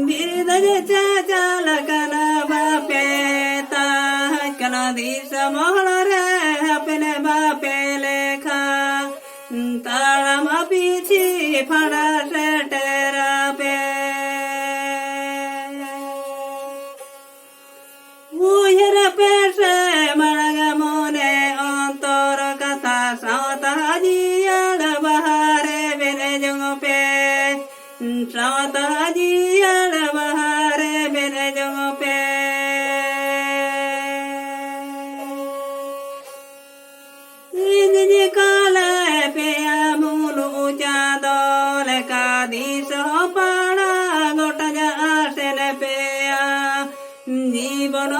বিরদে চাচালকন বাপে তা কনদি সমহরে अपने बापे लेखा ताड़म पीछे फड़ा से टेरा पे उयर पेशे मणग मोने अंतर कथा साता जियाड़ बहारे बिने जंग पे साता जियाड़ बहारे बिने जंग पे काले पे मुनु चादल का दिशो पाड़ा गोटा जा आसेन पे जीवन